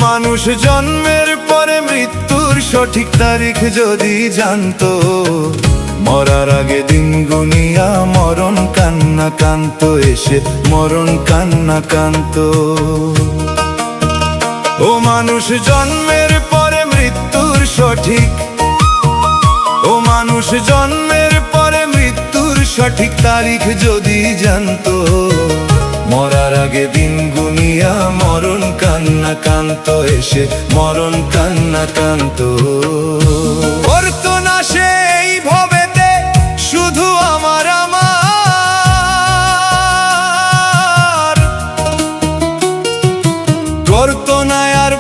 মানুষ জন্মের পরে মৃত্যুর সঠিক তারিখ যদি জানতো, মরার আগে দিন গুনিয়া মরণ কান্না কান্ত এসে মরণ কান্না কান্ত। ও মানুষ জন্মের পরে মৃত্যুর সঠিক, ও মানুষ জন্মের পরে মৃত্যুর সঠিক তারিখ যদি জানতো, মরার আগে দিন গুনিয়া মরণ কান্না কান্ত এসে মরণ কান্না কান্ত। করতো না সে এই ভবেতে শুধু আমার আমার, করতো না আর